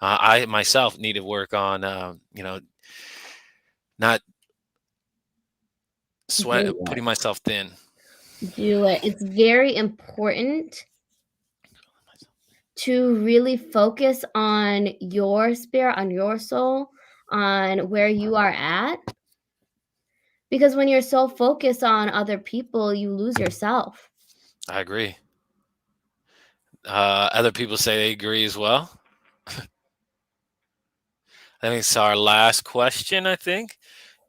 Speaker 1: I myself need to work on not
Speaker 2: Do
Speaker 1: sweat
Speaker 2: it.
Speaker 1: putting myself thin.
Speaker 2: Do it. It's very important to really focus on your spirit, on your soul, on where you are at. Because when you're so focused on other people, you lose yourself.
Speaker 1: I agree. Other people say they agree as well. I think it's our last question. I think.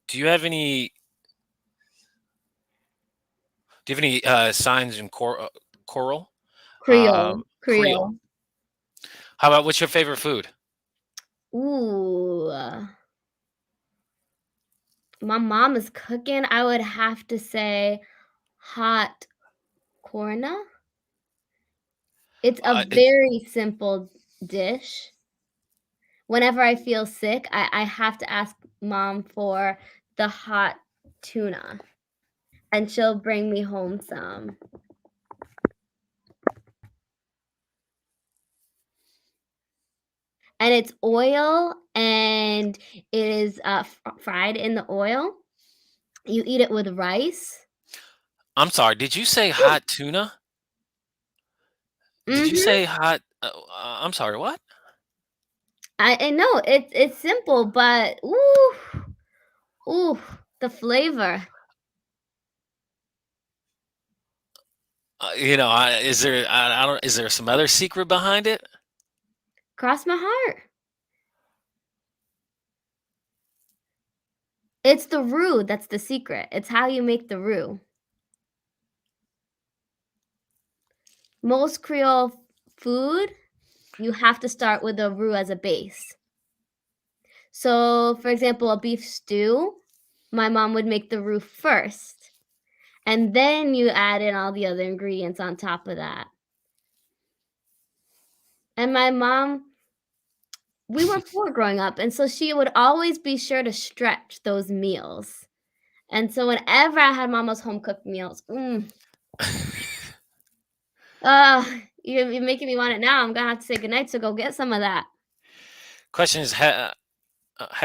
Speaker 1: Do you have any? Do you have any signs in coral? Creole.
Speaker 2: Creole.
Speaker 1: How about what's your favorite food?
Speaker 2: Ooh, my mom is cooking. I would have to say hot corna. It's a
Speaker 1: It,
Speaker 2: very simple dish. Whenever I feel sick, I have to ask mom for the hot tuna, and she'll bring me home some. And it's oil, and it is, fried in the oil. You eat it with rice.
Speaker 1: I'm sorry. Did you say hot tuna? Did you
Speaker 2: Mhm.
Speaker 1: say hot? I'm sorry. What?
Speaker 2: I know it's simple, but ooh, ooh, the flavor.
Speaker 1: I don't. Is there some other secret behind it?
Speaker 2: Cross my heart. It's the roux that's the secret. It's how you make the roux. Most Creole food, you have to start with a roux as a base. So, for example, a beef stew, my mom would make the roux first, and then you add in all the other ingredients on top of that. And my mom, we were poor growing up, and so she would always be sure to stretch those meals. And so whenever I had mama's home cooked meals, you're making me want it now. I'm gonna have to say goodnight to go get some of that.
Speaker 1: Question is, have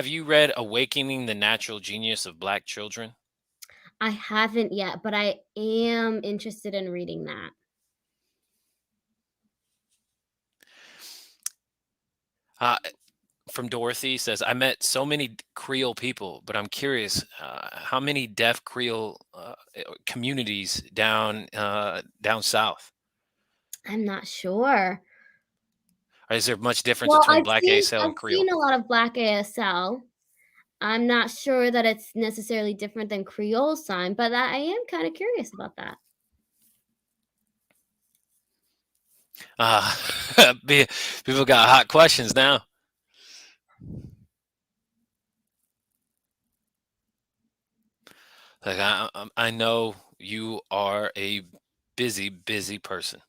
Speaker 1: you read "Awakening the Natural Genius of Black Children"?
Speaker 2: I haven't yet, but I am interested in reading that.
Speaker 1: Uh, from Dorothy says, I met so many Creole people, but I'm curious, how many deaf Creole communities down south?
Speaker 2: I'm not sure.
Speaker 1: Or is there much difference
Speaker 2: Well,
Speaker 1: between Black ASL and
Speaker 2: I've
Speaker 1: Creole?
Speaker 2: seen a lot of black ASL. I'm not sure that it's necessarily different than Creole sign, but I am kinda curious about that.
Speaker 1: Uh, be- People got hot questions now. Like I know you are a busy, busy person,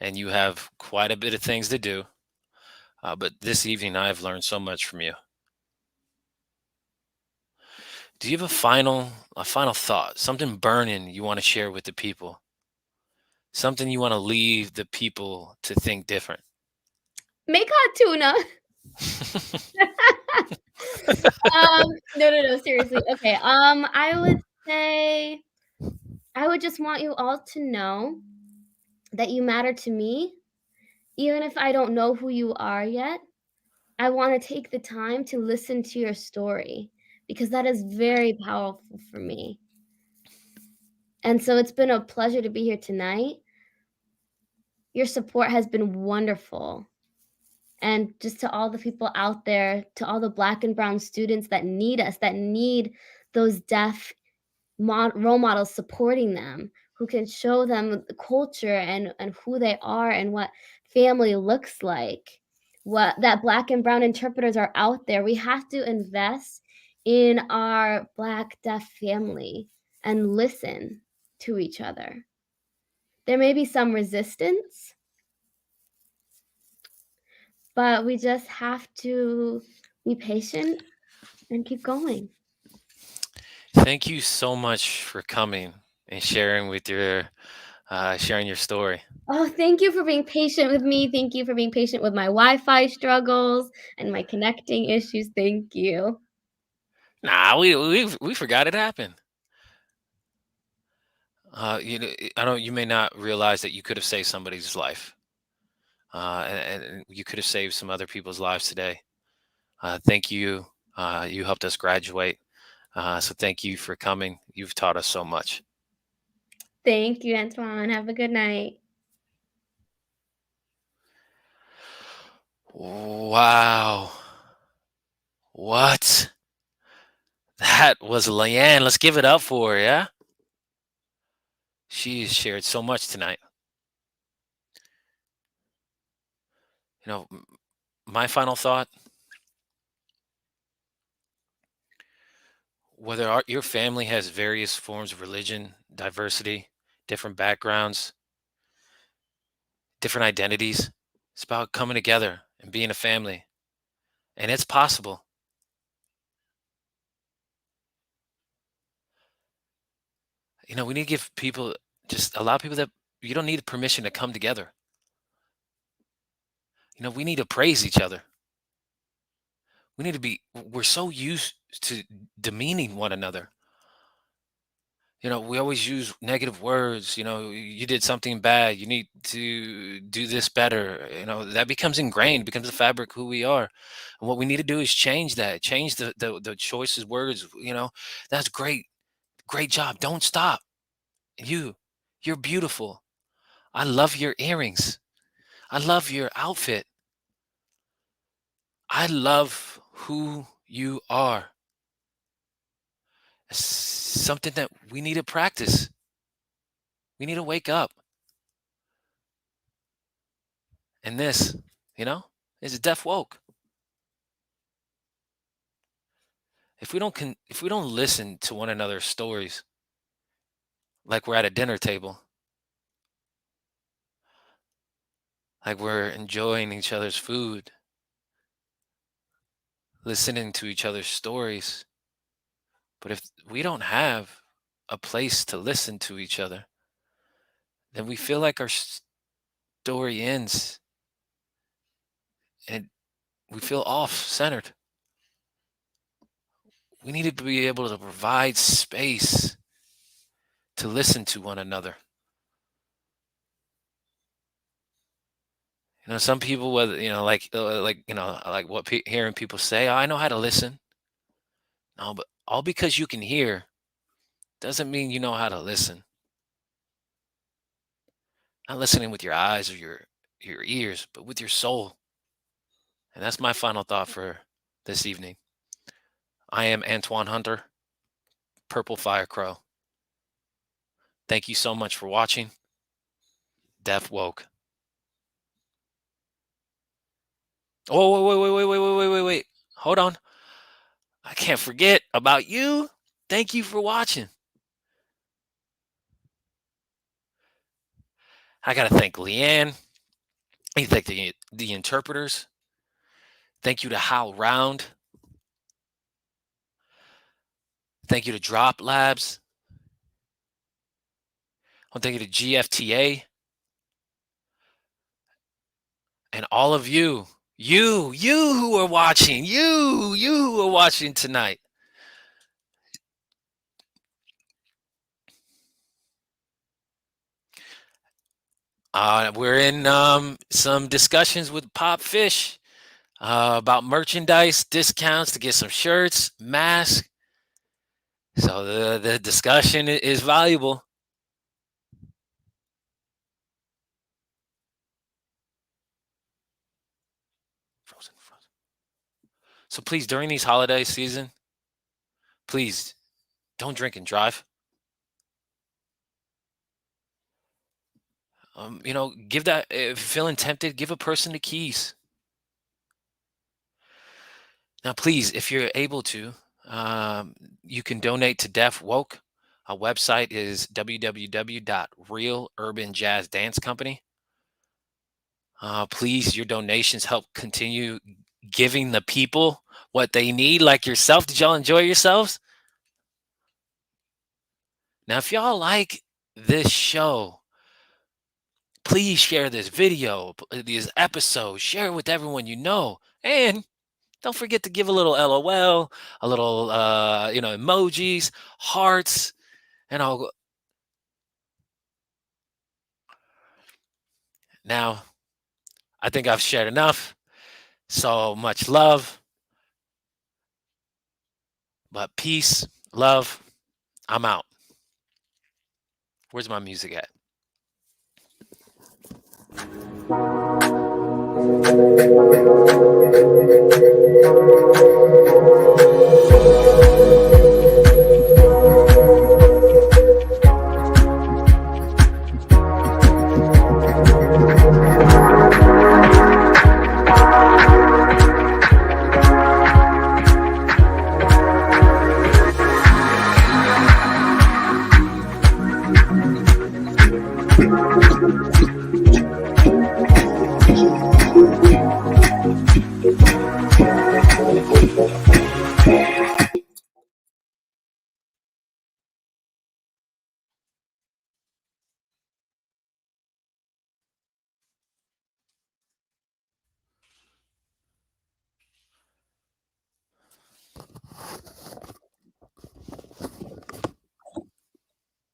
Speaker 1: and you have quite a bit of things to do. But this evening, I've learned so much from you. Do you have a final thought, something burning you want to share with the people, something you want to leave the people to think different?
Speaker 2: Make hot tuna. No, seriously. Okay, I would say I would just want you all to know that you matter to me, even if I don't know who you are yet. I wanna take the time to listen to your story because that is very powerful for me. And so it's been a pleasure to be here tonight. Your support has been wonderful. And just to all the people out there, to all the black and brown students that need us, that need those deaf role models supporting them, who can show them the culture and who they are and what family looks like. What that black and brown interpreters are out there. We have to invest in our black deaf family and listen to each other. There may be some resistance, but we just have to be patient and keep going.
Speaker 1: Thank you so much for coming and sharing your story.
Speaker 2: Oh, thank you for being patient with me. Thank you for being patient with my Wi-Fi struggles and my connecting issues. Thank you.
Speaker 1: Nah, we forgot it happened. I don't. You may not realize that you could have saved somebody's life, and you could have saved some other people's lives today. Thank you. You helped us graduate. So thank you for coming. You've taught us so much.
Speaker 2: Thank you, Antoine. Have a good night.
Speaker 1: Wow. What? That was Liann. Let's give it up for her, yeah? She shared so much tonight. You know, my final thought, whether your family has various forms of religion, diversity, different backgrounds, different identities, it's about coming together and being a family. And it's possible. We need to give people, just allow people that you don't need permission to come together. We need to praise each other. We're so used to demeaning one another. We always use negative words. You did something bad. You need to do this better. That becomes ingrained, becomes the fabric of who we are. And what we need to do is change that, change the choices, words. That's great. Great job. Don't stop. You're beautiful. I love your earrings. I love your outfit. I love who you are. It's something that we need to practice. We need to wake up. And this, you know, is deaf woke. If we don't listen to one another's stories like we're at a dinner table, like we're enjoying each other's food, listening to each other's stories, but if we don't have a place to listen to each other, then we feel like our story ends and we feel off centered. We need to be able to provide space to listen to one another. Some people, whether like what hearing people say, "Oh, I know how to listen." No, but all because you can hear doesn't mean you know how to listen. Not listening with your eyes or your ears, but with your soul. And that's my final thought for this evening. I am Antoine Hunter, Purple Fire Crow. Thank you so much for watching. Deaf Woke. Oh, wait. Hold on. I can't forget about you. Thank you for watching. I got to thank Liann. I thank the interpreters. Thank you to Hal Round. Thank you to Drop Labs. I want to thank you to GFTA. And all of you who are watching, you who are watching tonight. We're in some discussions with Pop Fish about merchandise discounts to get some shirts, masks. So the discussion is valuable. Frozen. So please, during these holiday season, please don't drink and drive. Give that, if you're feeling tempted, give a person the keys. Now, please, if you're able to, you can donate to Deaf Woke. Our website is www.realurbanjazzdance.com. Please, your donations help continue giving the people what they need, like yourself. Did y'all enjoy yourselves? Now, if y'all like this show, please share this video, these episodes, share it with everyone you know. And don't forget to give a little LOL, a little, emojis, hearts, and all. Now, I think I've shared enough. So much love, but peace, love. I'm out. Where's my music at?